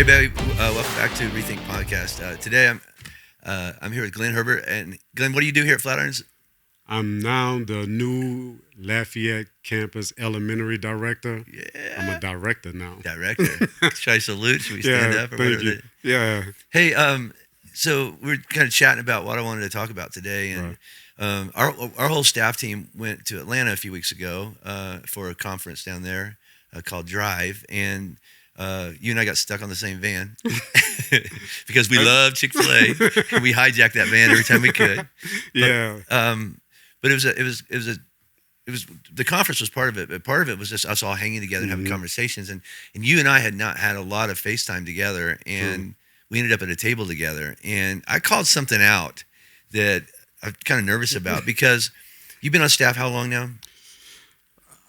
Hey, baby. Welcome back to Rethink podcast. Today, I'm here with Glenn Herbert. And Glenn, what do you do here at Flatirons? I'm now the new Lafayette campus elementary director. Yeah, I'm a director now. director. Should I salute? Should we stand up or thank whatever? you. Yeah, Hey, so we're kind of chatting about what I wanted to talk about today, and our whole staff team went to Atlanta a few weeks ago for a conference down there called Drive, and you and I got stuck on the same van because we love Chick-fil-A. And we hijacked that van every time we could. yeah, But it was the conference was part of it, but part of it was just us all hanging together and having conversations. And you and I had not had a lot of FaceTime together, and we ended up at a table together. And I called something out that I'm kind of nervous about because you've been on staff how long now?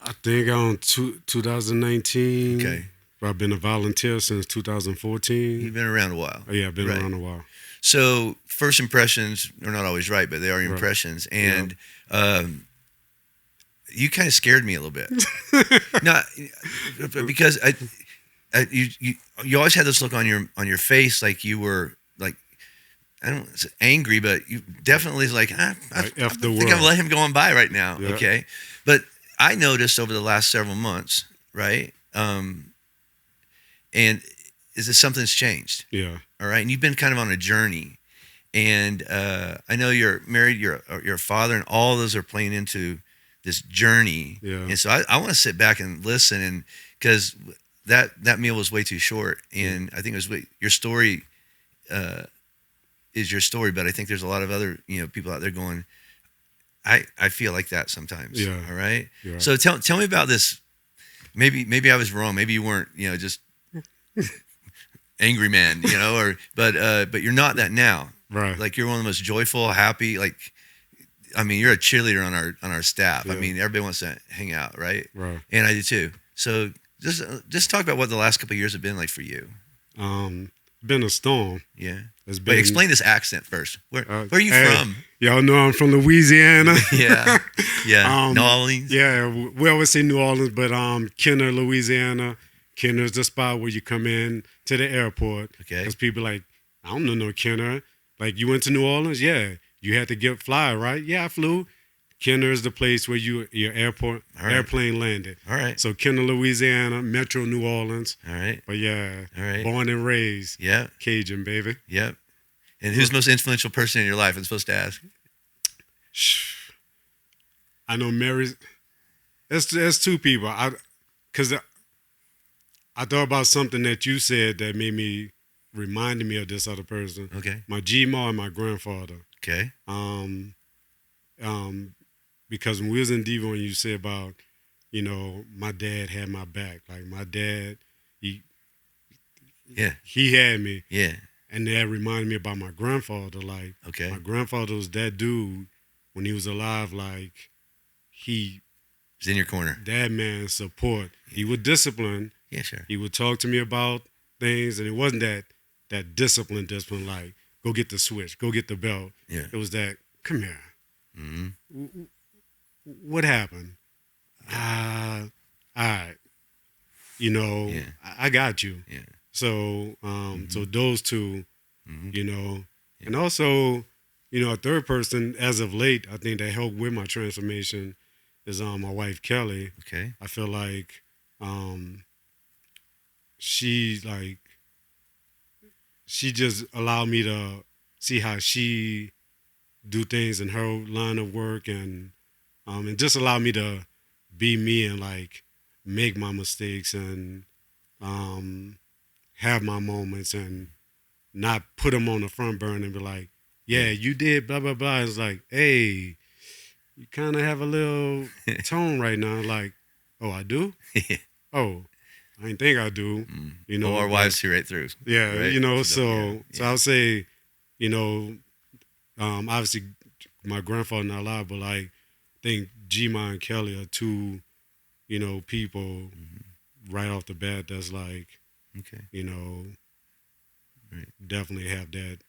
I think on 2019. Okay. I've been a volunteer since 2014. You've been around a while. Yeah, I've been Right. around a while. So first impressions are not always right, but they are impressions. And you kind of scared me a little bit. Not because you always had this look on your face like you were like, I don't say angry, but you definitely like I think I'm let him go on by right now. Yeah. Okay, but I noticed over the last several months, right? And is this something's changed? Yeah. All right, and you've been kind of on a journey, and I know you're married, you're a father, and all those are playing into this journey. Yeah. And so I want to sit back and listen, and because that meal was way too short, and I think it was your story is your story, but I think there's a lot of other people out there going, I feel like that sometimes. Yeah. All right. Yeah. So tell me about this. Maybe I was wrong. Maybe you weren't just angry man, but you're not that now. Right. Like you're one of the most joyful, happy, you're a cheerleader on our staff. Yeah. I mean, everybody wants to hang out, right? Right. And I do too. So just talk about what the last couple of years have been like for you. Been a storm. Yeah. It's been, Wait, explain this accent first. Where are you hey, from? Y'all know I'm from Louisiana. Yeah. New Orleans. Yeah, we always say New Orleans, but Kenner, Louisiana. Kenner is the spot where you come in to the airport. Okay. Because people like, I don't know no Kenner. Like, you went to New Orleans? Yeah. You had to fly, right? Yeah, I flew. Kenner is the place where your airplane landed. All right. So Kenner, Louisiana, Metro New Orleans. All right. But yeah, All right. born and raised. Yeah. Cajun, baby. Yep. And who's the most influential person in your life? I'm supposed to ask. I know Mary's. There's two people. Because I thought about something that you said that reminded me of this other person. Okay. My G-Ma and my grandfather. Okay. Because when we was in Devon, you said about, my dad had my back. Like my dad, he had me. Yeah. And that reminded me about my grandfather. Like, Okay. my grandfather was that dude when he was alive. Like, He's in your corner. that man's support. He would discipline. Yeah, sure. He would talk to me about things, and it wasn't that discipline, like, go get the switch, go get the belt. Yeah. It was that, come here. Mm-hmm. What happened? All right. Yeah. I got you. Yeah. So, so those two, Yeah. and also, a third person as of late, I think that helped with my transformation is my wife Kelly. Okay. I feel like she just allowed me to see how she do things in her line of work, and just allow me to be me and like make my mistakes and have my moments and not put them on the front burner and be like, yeah, you did blah blah blah. It's like, hey, you kind of have a little tone right now. Like, oh, I do. Oh, I didn't think I do. Well, our wives see right through. Yeah, Right? so I'll say, obviously my grandfather not alive, but like, I think G-Ma and Kelly are two, people right off the bat that's like, Okay. Right. Definitely have that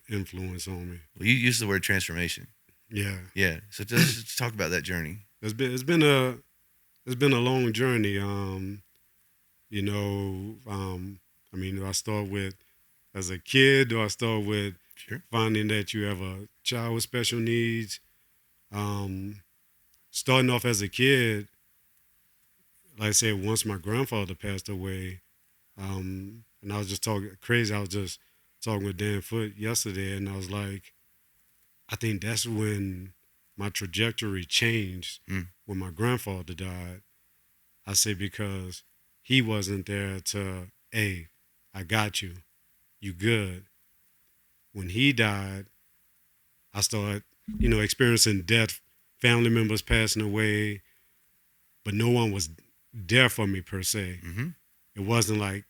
influence on me. Well, you used the word transformation. Yeah. Yeah. So let's talk about that journey. It's been a long journey. I mean, do I start with as a kid? Do I start with Sure. finding that you have a child with special needs? Starting off as a kid, like I said, once my grandfather passed away, and I was just talking crazy. I was just talking with Dan Foote yesterday, and I was like, I think that's when my trajectory changed when my grandfather died. I say because he wasn't there to, hey, I got you. You good. When he died, I started, experiencing death, family members passing away, but no one was there for me per se. Mm-hmm. It wasn't like,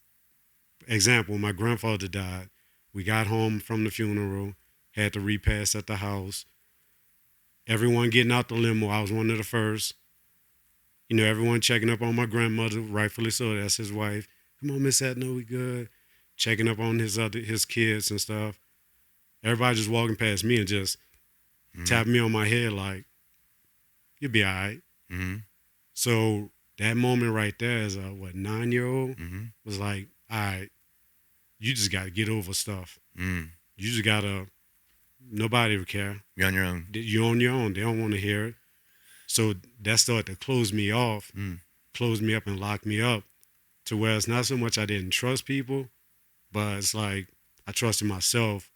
example, when my grandfather died, we got home from the funeral, had the repast at the house. Everyone getting out the limo. I was one of the first. Everyone checking up on my grandmother, rightfully so. That's his wife. Come on, Miss Etna, we good. Checking up on his kids and stuff. Everybody just walking past me and just tapping me on my head like, you'll be all right. Mm-hmm. So that moment right there as a 9-year-old was like, all right, you just got to get over stuff. You just got to, nobody would care. You're on your own. You're on your own. They don't want to hear it. So that started to close me off, close me up and lock me up to where it's not so much I didn't trust people, but it's like I trusted myself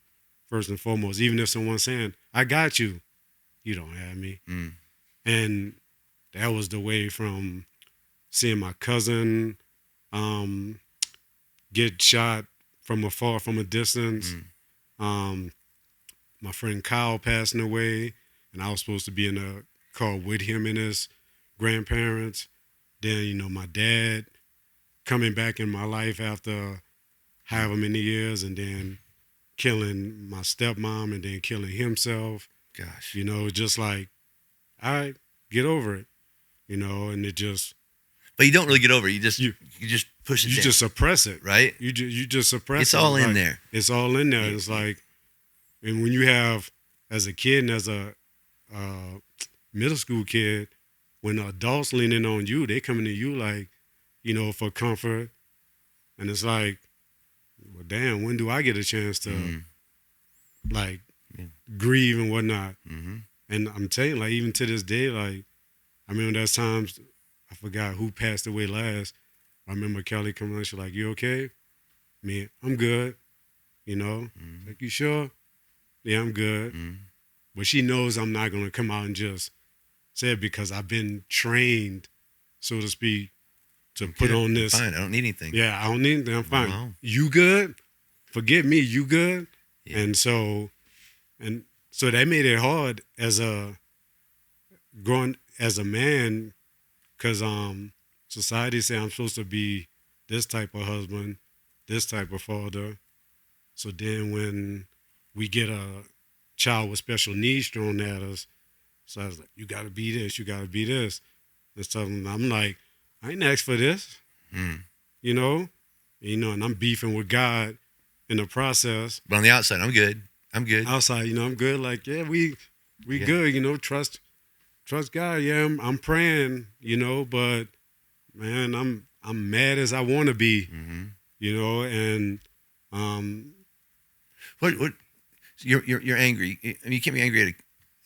first and foremost. Even if someone's saying, I got you, you don't have me. And that was the way from seeing my cousin get shot from afar, from a distance. My friend Kyle passing away, and I was supposed to be in a car with him and his grandparents. Then, my dad coming back in my life after however many years, and then killing my stepmom and then killing himself. Gosh. Just like, all right, get over it. And it just. But you don't really get over it. You just push it down. You just suppress it. Right? You just suppress it. It's all in there. It's all in there. It's like, and when you have, as a kid and as a middle school kid, when adults leaning on you, they coming to you like, for comfort. And it's like, well, damn, when do I get a chance to, grieve and whatnot? And I'm telling you, like, even to this day, like, I remember there's times, I forgot who passed away last. I remember Kelly coming on, she's like, you okay? Me, I'm good. Like, you sure? Yeah, I'm good. But she knows I'm not going to come out and just say it because I've been trained, so to speak, to put on this. Fine, I don't need anything. Yeah, I don't need anything. I'm fine. Wow. You good? Forget me. You good? Yeah. And so that made it hard growing as a man, because society say I'm supposed to be this type of husband, this type of father. So then when we get a child with special needs thrown at us, so I was like, you got to be this, you got to be this. And so I'm like, I ain't asked for this, and I'm beefing with God in the process. But on the outside, I'm good. Outside, I'm good. Like, yeah, we good, trust God. Yeah, I'm praying, but man, I'm mad as I want to be, and what you're angry. I mean, you can't be angry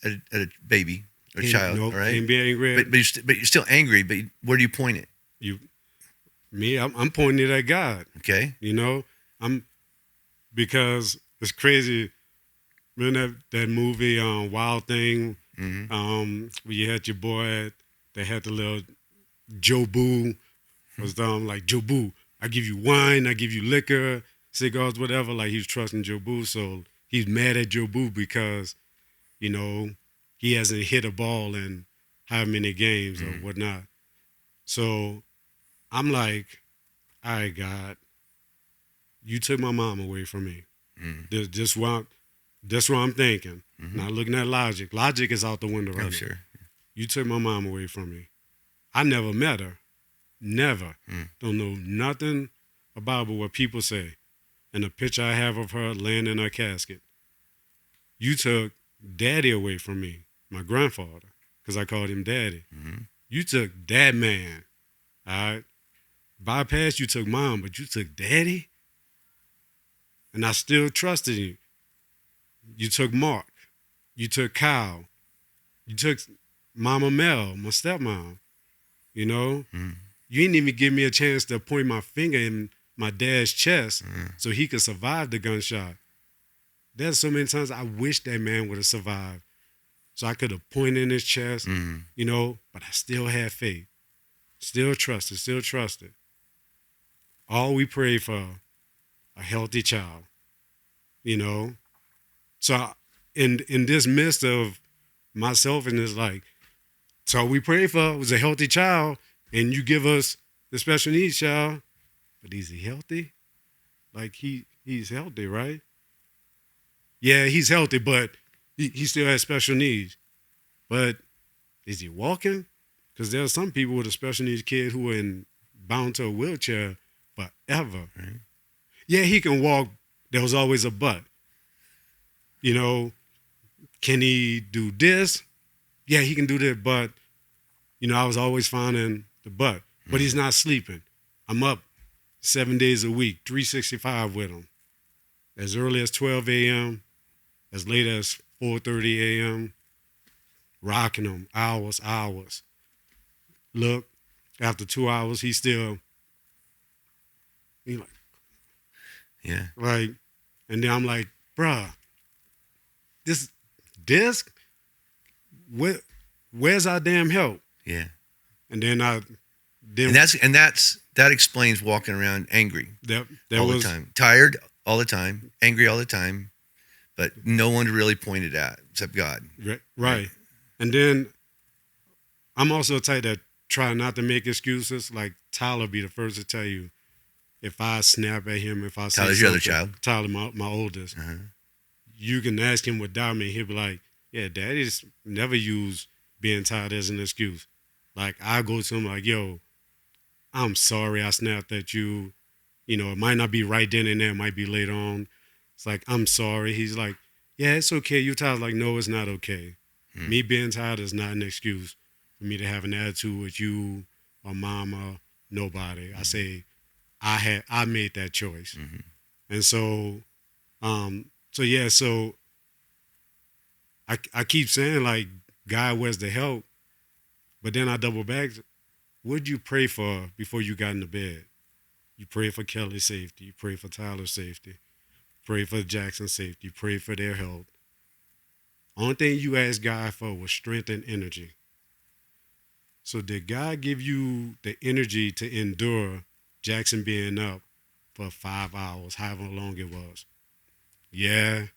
at a baby or child, nope, right? Can't be angry. But you're still angry. But where do you point it? I'm pointing it at God. Okay. Because it's crazy. Remember that movie Wild Thing, where you had your boy that had the little Jobu, was like, Jobu, I give you wine, I give you liquor, cigars, whatever. Like, he was trusting Jobu, so he's mad at Jobu because, he hasn't hit a ball in how many games or whatnot. So I'm like, all right, God, you took my mom away from me. That's what I'm thinking. Not looking at logic. Logic is out the window right now. Sure. You took my mom away from me. I never met her. Never. Don't know nothing about but what people say. And the picture I have of her laying in her casket. You took daddy away from me, my grandfather, because I called him daddy. You took that man, all right? Bypass, you took mom, but you took daddy? And I still trusted you. You took Mark. You took Kyle. You took Mama Mel, my stepmom. You know? Mm. You didn't even give me a chance to point my finger in my dad's chest so he could survive the gunshot. There's so many times I wish that man would have survived. So I could have pointed in his chest, you know, but I still had faith. Still trusted. All we prayed for, a healthy child, you know. So in this midst of my selfishness, like, so we prayed for was a healthy child, and you give us the special needs child, but is he healthy? Like he's healthy, right? Yeah, he's healthy, but he still has special needs. But is he walking? Because there are some people with a special needs kid who are bound to a wheelchair forever. Right. Yeah, he can walk. There was always a but. You know, can he do this? Yeah, he can do that, but, you know, I was always finding the but. But he's not sleeping. I'm up 7 days a week, 365 with him. As early as 12 a.m., as late as 4:30 a.m., rocking him hours. Look, after 2 hours, he like, Yeah. like, and then I'm like, bruh, this, where's our damn help? Yeah. And then that explains walking around angry all the time, tired all the time, angry all the time, but no one really pointed at except God. Right. And then I'm also a type that try not to make excuses. Like Tyler be the first to tell you if I snap at him, if I say Tyler's your other child. Tyler, my oldest. Uh-huh. You can ask him without me. He'll be like, yeah, Daddy's never used being tired as an excuse. Like I go to him like, yo, I'm sorry I snapped at you. You know, it might not be right then and there. It might be later on. It's like, I'm sorry. He's like, yeah, it's okay. You tired? Like, no, it's not okay. Me being tired is not an excuse for me to have an attitude with you or mama, nobody. I say, I made that choice. And so, so I keep saying like, God, where's the help? But then I double back. What'd you pray for before you got into bed? You pray for Kelly's safety. You pray for Tyler's safety. Pray for Jackson's safety. You pray for their health. Only thing you asked God for was strength and energy. So did God give you the energy to endure Jackson being up for 5 hours, however long it was? Yeah.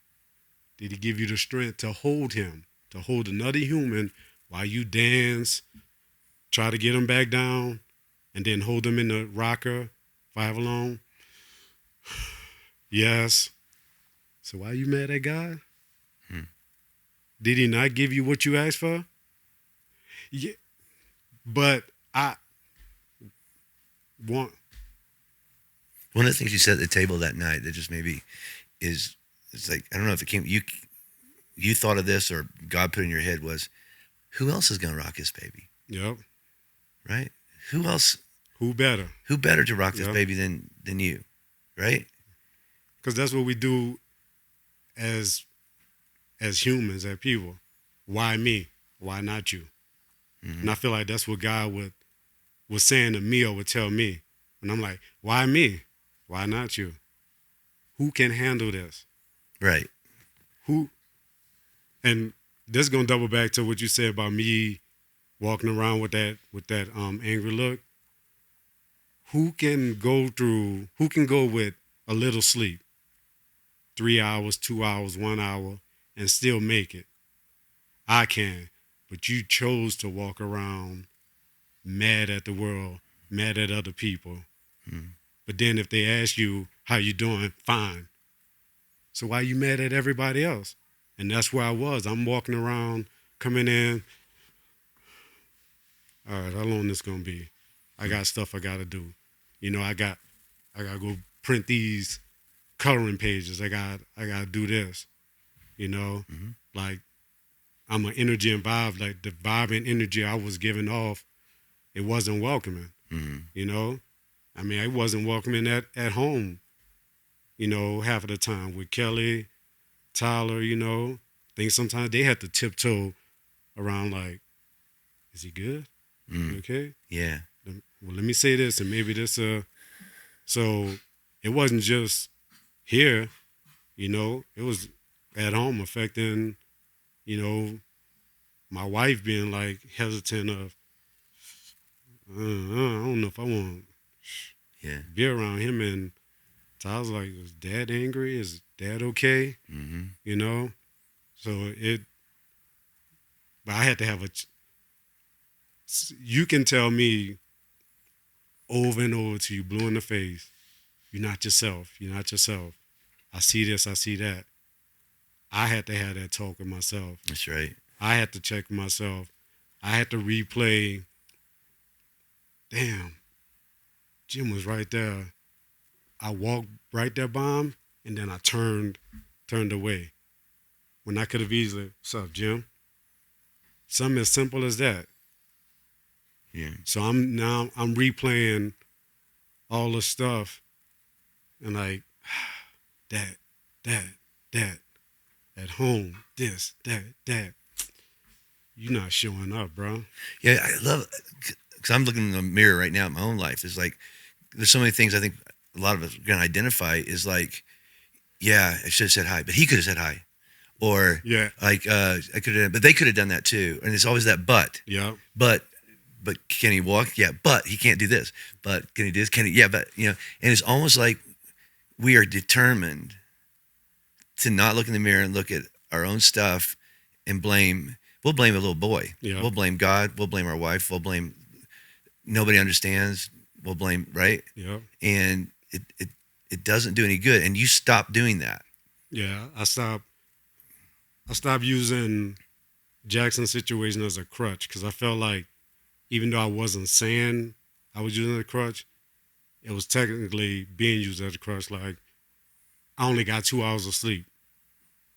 Did he give you the strength to hold him, to hold another human while you dance, try to get him back down, and then hold him in the rocker for however long? Yes. So why are you mad at God? Did he not give you what you asked for? Yeah. But I want. One of the things you said at the table that night that just maybe it's like, I don't know if it came, you thought of this or God put in your head was, who else is going to rock this baby? Yep. Right? Who else? Who better? Who better to rock this baby than you? Right? Because that's what we do as humans, as people. Why me? Why not you? And I feel like that's what God was saying to me or would tell me. And I'm like, why me? Why not you? Who can handle this? Right. Who? And this is gonna double back to what you said about me walking around with that angry look. Who can go with a little sleep, 3 hours, 2 hours, 1 hour, and still make it? I can, but you chose to walk around mad at the world, mad at other people. But then if they ask you, how you doing? Fine. So why are you mad at everybody else? And that's where I was. I'm walking around, coming in. All right, how long this gonna be? I got stuff I gotta do. You know, I gotta go print these coloring pages. I gotta do this. You know, like I'm an energy and vibe. Like the vibe and energy I was giving off, it wasn't welcoming. You know, I mean, it wasn't welcoming at home. half of the time. With Kelly, Tyler, I think sometimes they have to tiptoe around like, is he good? Mm. Okay. Yeah. Well, let me say this, and maybe this. So it wasn't just here, it was at home affecting, my wife being like hesitant of, I don't know if I want Yeah. to be around him. And so I was like, is Dad angry? Is Dad okay? Mm-hmm. So but I had to have you can tell me over and over till you blue in the face, you're not yourself. You're not yourself. I see this, I see that. I had to have that talk with myself. That's right. I had to check myself. I had to replay. Damn, Jim was right there. I walked right there by him, and then I turned away. When I could have easily, what's up, Jim? Something as simple as that. Yeah. So I'm replaying all the stuff, and like, that, at home, this, that. You're not showing up, bro. Yeah, I love, because I'm looking in the mirror right now at my own life. It's like, there's so many things I think a lot of us are going to identify is like, yeah, I should have said hi, but he could have said hi. Or Yeah. like, I could have, but they could have done that too. And it's always that but. Yeah. But can he walk? Yeah, but he can't do this. But can he do this? Can he? Yeah, but, and it's almost like we are determined to not look in the mirror and look at our own stuff and blame. We'll blame a little boy. Yeah. We'll blame God. We'll blame our wife. We'll blame nobody understands. We'll blame, right? Yeah. And it doesn't do any good. And you stop doing that. Yeah. I stopped using Jackson's situation as a crutch because I felt like even though I wasn't saying I was using a crutch, it was technically being used as a crutch. Like, I only got 2 hours of sleep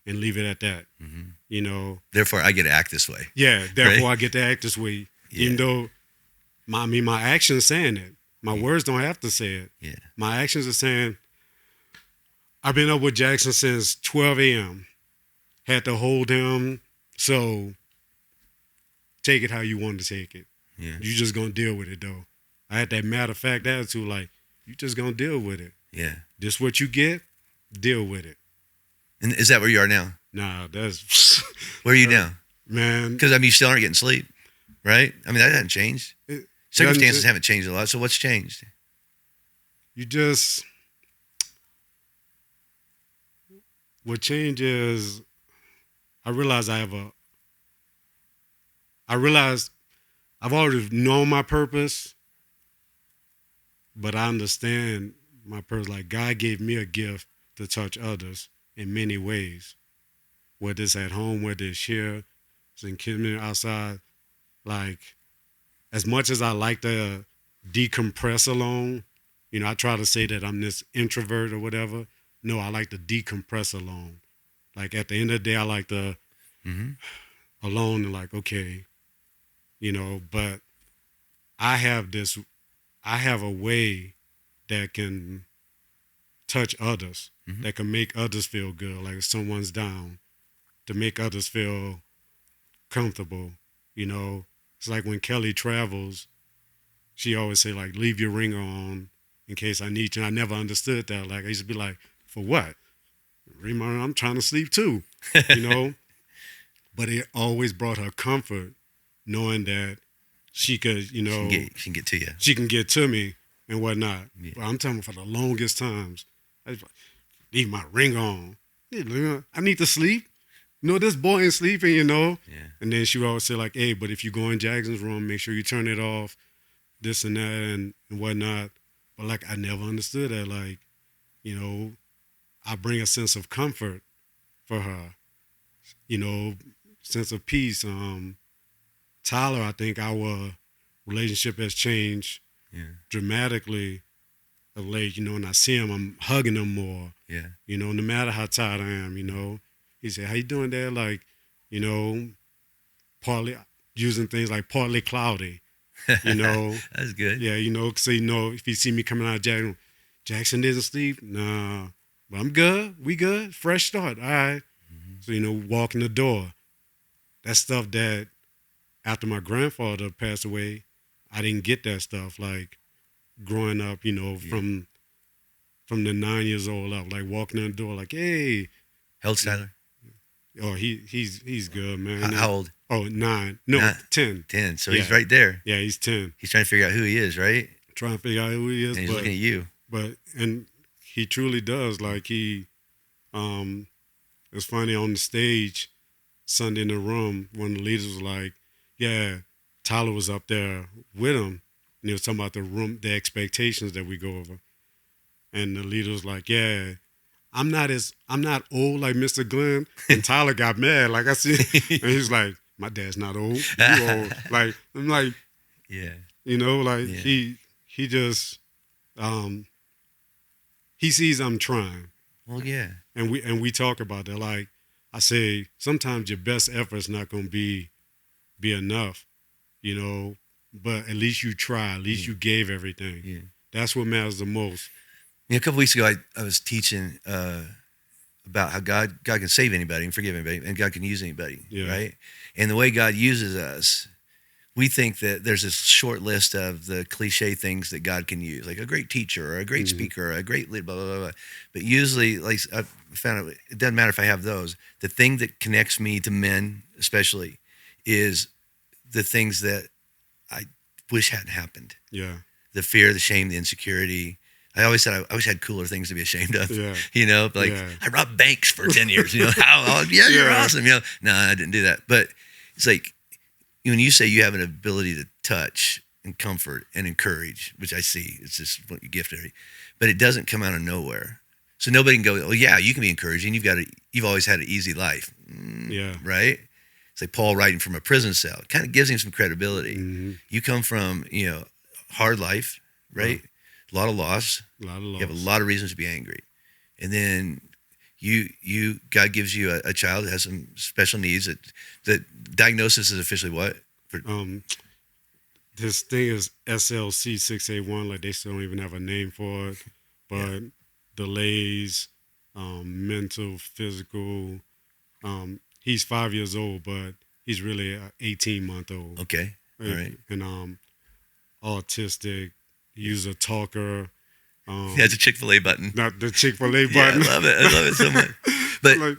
and leave it at that. Mm-hmm. Therefore, I get to act this way. Yeah, therefore right? I get to act this way. Yeah. Even though, my actions saying it. My words don't have to say it. Yeah. My actions are saying, I've been up with Jackson since 12 a.m. Had to hold him, so take it how you want to take it. Yeah. You just gonna deal with it though. I had that matter of fact attitude, like, you just gonna deal with it. Yeah. This what you get, deal with it. And is that where you are now? Nah, that's Where are you now? Man. Because you still aren't getting sleep, right? I mean, that hasn't changed. Circumstances haven't changed a lot. So what's changed? What changes? I realize I've already known my purpose, but I understand my purpose. Like, God gave me a gift to touch others in many ways. Whether it's at home, whether it's here, it's in community, outside. Like, as much as I like to decompress alone, I try to say that I'm this introvert or whatever. No, I like to decompress alone. Like, at the end of the day, I like to alone and like, okay, but I have a way that can touch others, that can make others feel good. Like if someone's down, to make others feel comfortable. It's like when Kelly travels, she always say like, leave your ringer on in case I need you. And I never understood that. Like, I used to be like, for what? Remember, I'm trying to sleep too, But it always brought her comfort knowing that she could, she can get to you. She can get to me and whatnot. Yeah. But I'm telling you, for the longest times, I just leave my ring on. I need to sleep. This boy ain't sleeping, Yeah. And then she would always say like, hey, but if you go in Jackson's room, make sure you turn it off, this and that and whatnot. But like, I never understood that. Like, I bring a sense of comfort for her, sense of peace. Tyler, I think our relationship has changed dramatically of late, and I see him, I'm hugging him more. Yeah. No matter how tired I am, He said, how you doing there? Like, partly using things like partly cloudy, That's good. Yeah, so, if you see me coming out of Jackson didn't sleep? Nah. But I'm good. We good. Fresh start. All right. So, walk in the door. That stuff that after my grandfather passed away, I didn't get that stuff. Like growing up, from the 9 years old up, like walking in the door, like, hey. How old's Tyler? Oh, he's good, man. How old? Oh, 9. No, 10. 10. So he's right there. Yeah, he's 10. He's trying to figure out who he is, right? Trying to figure out who he is. And he's looking at you. And he truly does. Like it's funny on the stage Sunday in the room, one of the leaders was like, yeah, Tyler was up there with him. And he was talking about the expectations that we go over. And the leader was like, yeah, I'm not old like Mr. Glenn. And Tyler got mad. Like I see, and he's like, my dad's not old. You old. Like, I'm like, yeah, he just, he sees I'm trying. Well, yeah. And we talk about that. Like I say, sometimes your best effort's not going to be enough, but at least you try. At least you gave everything. Yeah. That's what matters the most. A couple weeks ago, I was teaching about how God can save anybody and forgive anybody, and God can use anybody, right? And the way God uses us, we think that there's this short list of the cliche things that God can use, like a great teacher or a great speaker or a great leader, blah, blah, blah, blah. But usually, like I've found out, it doesn't matter if I have those. The thing that connects me to men, especially, is the things that I wish hadn't happened. Yeah. The fear, the shame, the insecurity. I always said I wish I had cooler things to be ashamed of. Yeah. I robbed banks for 10 years. You're awesome. No, I didn't do that. But it's like when you say you have an ability to touch and comfort and encourage, which I see, it's just what you gifted, but it doesn't come out of nowhere. So nobody can go, oh yeah, you can be encouraging. You've always had an easy life. Right? It's like Paul writing from a prison cell. It kind of gives him some credibility. Mm-hmm. You come from, hard life, right? A lot of loss. You have a lot of reasons to be angry. And then God gives you a child that has some special needs. The diagnosis is officially what? This thing is SLC 681. Like they still don't even have a name for it. But delays, mental, physical. He's 5 years old, but he's really an 18-month-old. Okay. All right. And autistic. He's a talker. He has a Chick-fil-A button. Not the Chick-fil-A button. I love it so much.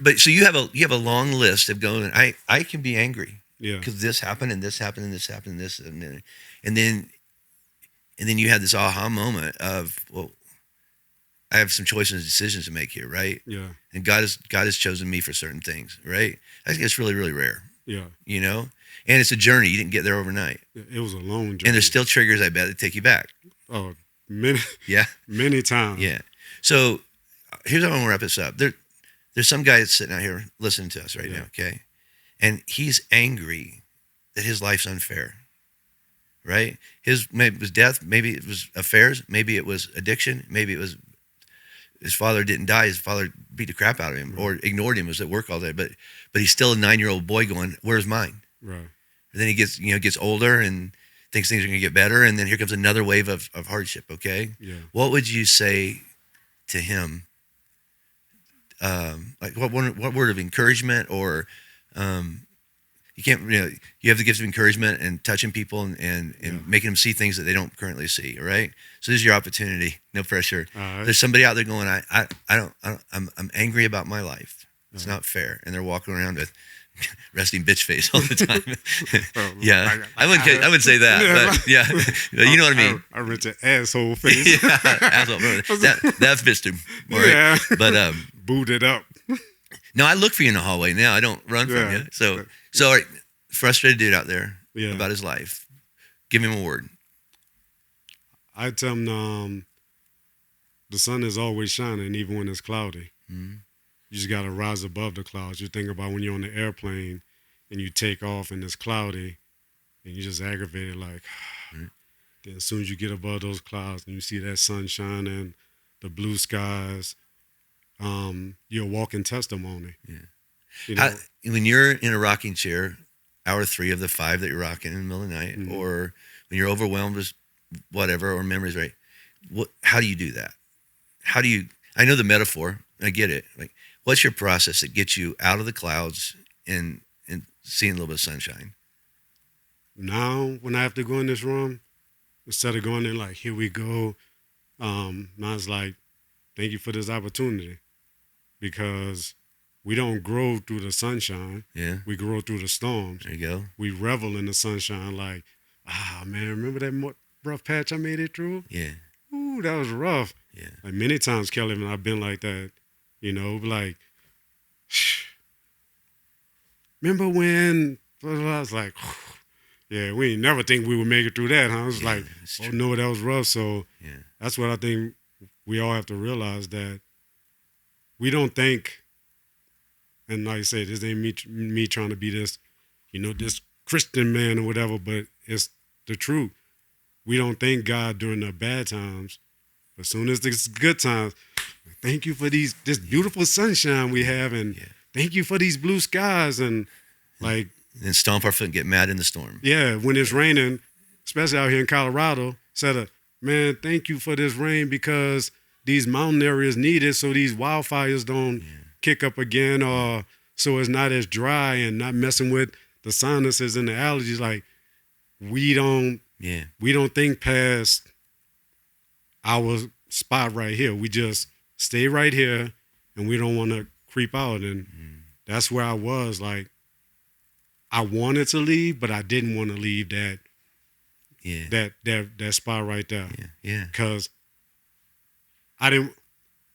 But so you have a long list of going. I can be angry. Yeah. Because this happened and this happened and this happened and this and then you have this aha moment of, well, I have some choices and decisions to make here, right? Yeah. And God has chosen me for certain things, right? I think it's really, really rare. Yeah. And it's a journey. You didn't get there overnight. It was a long journey. And there's still triggers, I bet, that take you back. Oh, many times. Yeah. So here's how I want to wrap this up. There's some guy that's sitting out here listening to us right now, okay? And he's angry that his life's unfair, right? Maybe it was death, maybe it was affairs, maybe it was addiction, maybe it was his father didn't die, his father beat the crap out of him or ignored him, was at work all day, but he's still a 9-year-old boy going, where's mine? Right. And then he gets older and thinks things are going to get better, and then here comes another wave of hardship, okay? Yeah. What would you say to him? Like what word of encouragement, or you can't, you have the gift of encouragement and touching people and making them see things that they don't currently see, all right? So this is your opportunity, no pressure. Right. There's somebody out there going, I'm angry about my life. It's not fair. And they're walking around with resting bitch face all the time. Yeah, I wouldn't say that, but yeah, you know what I mean. I read your asshole face. Yeah, asshole. That's bitched him. All right? Yeah, but boot it up. No, I look for you in the hallway now. I don't run from you. So all right, frustrated dude out there about his life. Give him a word. I tell him the sun is always shining, even when it's cloudy. Mm-hmm. You just got to rise above the clouds. You think about when you're on the airplane and you take off and it's cloudy and you just aggravated like, then as soon as you get above those clouds and you see that sun shining, the blue skies, you're a walking testimony. Yeah. When you're in a rocking chair, hour 3 of the 5 that you're rocking in the middle of the night, or when you're overwhelmed with whatever, or memories, right? How do you do that? I know the metaphor. I get it. Like, what's your process that gets you out of the clouds and seeing a little bit of sunshine? Now, when I have to go in this room, instead of going in like, here we go, now it's like, thank you for this opportunity, because we don't grow through the sunshine. Yeah. We grow through the storms. There you go. We revel in the sunshine. Like, man, remember that rough patch I made it through? Yeah. Ooh, that was rough. Yeah. Like many times, Kelly, and I've been like that. Like, remember when? I was like, yeah, we ain't never think we would make it through that, huh? I was like, oh no, that was rough. So that's what I think we all have to realize, that we don't think, and like I said, this ain't me trying to be this, this Christian man or whatever, but it's the truth. We don't thank God during the bad times. As soon as it's good times, thank you for this beautiful sunshine we have, and thank you for these blue skies, and like. And stomp our foot and get mad in the storm. Yeah, when it's raining, especially out here in Colorado, man, thank you for this rain, because these mountain areas need it so these wildfires don't kick up again, or so it's not as dry and not messing with the sinuses and the allergies. Like, we don't think past our spot right here. We just stay right here, and we don't want to creep out. And that's where I was. Like, I wanted to leave, but I didn't want to leave that spot right there. Yeah. Because I didn't,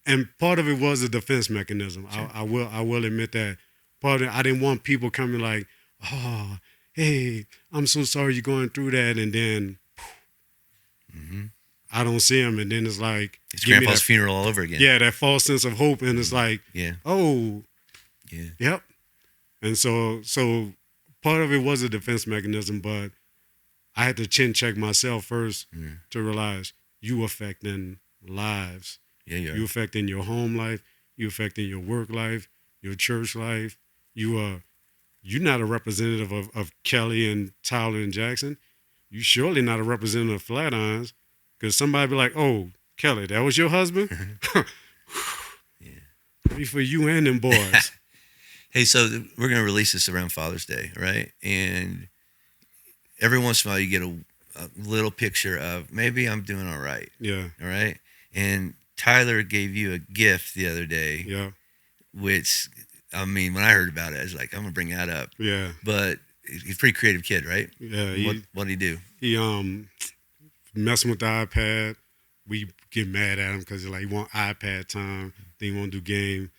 and part of it was a defense mechanism. Sure. I will admit that. Part of it, I didn't want people coming like, oh, hey, I'm so sorry you're going through that, and then I don't see him, and then it's like, it's grandpa's funeral all over again. Yeah, that false sense of hope, and it's like, oh, yep. And so part of it was a defense mechanism, but I had to chin check myself first to realize you affecting lives. Yeah, you are. You affecting your home life. You affecting your work life, your church life. You're not a representative of Kelly and Tyler and Jackson. You surely not a representative of Flatirons, because somebody be like, oh, Kelly, that was your husband? Pray for you and them boys. Hey, so we're going to release this around Father's Day, right? And every once in a while you get a little picture of, maybe I'm doing all right. Yeah. All right? And Tyler gave you a gift the other day. Yeah. Which, I mean, when I heard about it, I was like, I'm going to bring that up. Yeah. But he's a pretty creative kid, right? Yeah. What did he do? He messing with the iPad. We get mad at him because he want iPad time. Then he won't do game.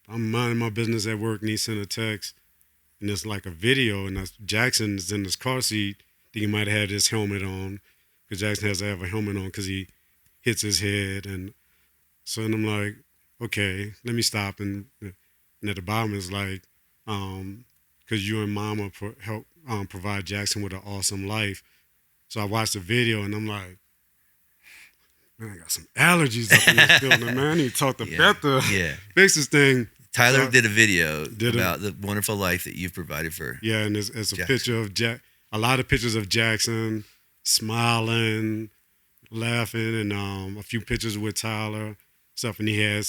I'm minding my business at work, and he sent a text, and it's like a video, and Jackson's in his car seat. I think he might have had his helmet on, because Jackson has to have a helmet on because he hits his head. And so I'm like, okay, let me stop. And at the bottom is like, because you and Mama help provide Jackson with an awesome life. So I watched the video, and I'm like, man, I got some allergies up in this building, man. I need to talk to Beth to fix this thing. Tyler did a video about the wonderful life that you've provided for. Yeah, and it's a picture of a lot of pictures of Jackson smiling, laughing, and a few pictures with Tyler stuff. And he had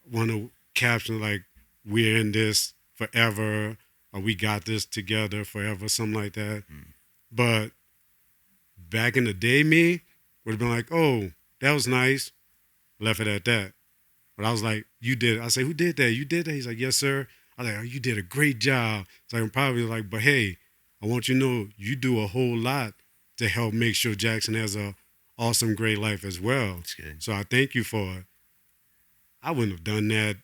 one of captions like, "We're in this forever," or "We got this together forever," something like that. But back in the day, me would have been like, "Oh, that was nice," left it at that. But I was like, "You did it." I say, "Who did that? You did that?" He's like, "Yes, sir." I was like, "Oh, you did a great job." So I'm probably like, "But hey, I want you to know you do a whole lot to help make sure Jackson has a awesome, great life as well." That's good. So I thank you for it. I wouldn't have done that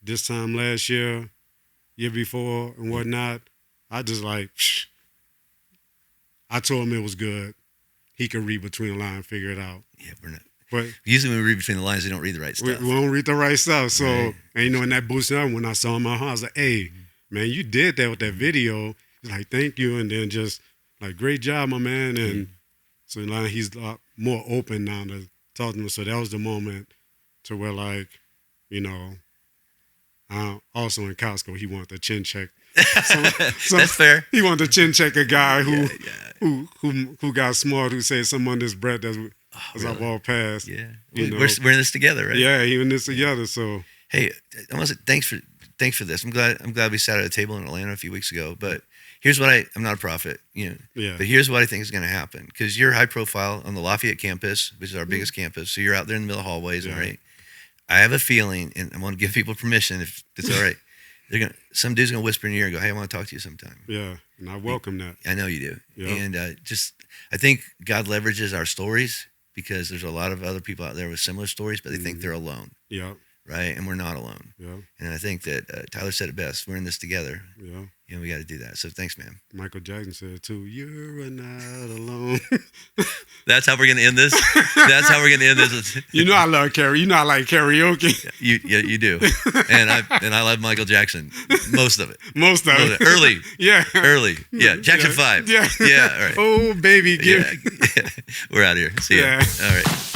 this time last year, year before, and whatnot. I just like, I told him it was good. He could read between the lines and figure it out. Yeah, we're not. But usually when we read between the lines, we don't read the right stuff. We don't read the right stuff. So, and and that boosted up when I saw him at home, I was like, hey, man, you did that with that video. He's like, thank you. And then just like, great job, my man. And so now he's more open now to talk to me. So that was the moment to where like, also in Costco, he wanted to chin check. So That's fair. He wanted to chin check a guy who got smart, who said something on this breath that's as I walk past. Yeah, You know, we're in this together, right? Yeah, even this together. So hey, I want to say thanks for this. I'm glad we sat at a table in Atlanta a few weeks ago. But here's what I'm not a prophet, yeah, but here's what I think is going to happen, because you're high profile on the Lafayette campus, which is our biggest campus. So you're out there in the middle of the hallways, right? I have a feeling, and I want to give people permission if it's all right. Some dude's gonna whisper in your ear and go, "Hey, I want to talk to you sometime." Yeah, and I welcome that. I know you do. Yeah. And I think God leverages our stories, because there's a lot of other people out there with similar stories, but they think they're alone. Yeah. Right, and we're not alone. Yeah. And I think that Tyler said it best. We're in this together. Yeah. We got to do that. So thanks, man. Michael Jackson said it too. You're not alone. That's how we're gonna end this. That's how we're gonna end this. You know I love karaoke. You know I like karaoke. You do. And I love Michael Jackson. Most of it. Most of it. Early. Yeah. Early. Yeah. Jackson 5. Yeah. Yeah. All right. Oh baby, Yeah. We're out of here. See ya. Yeah. All right.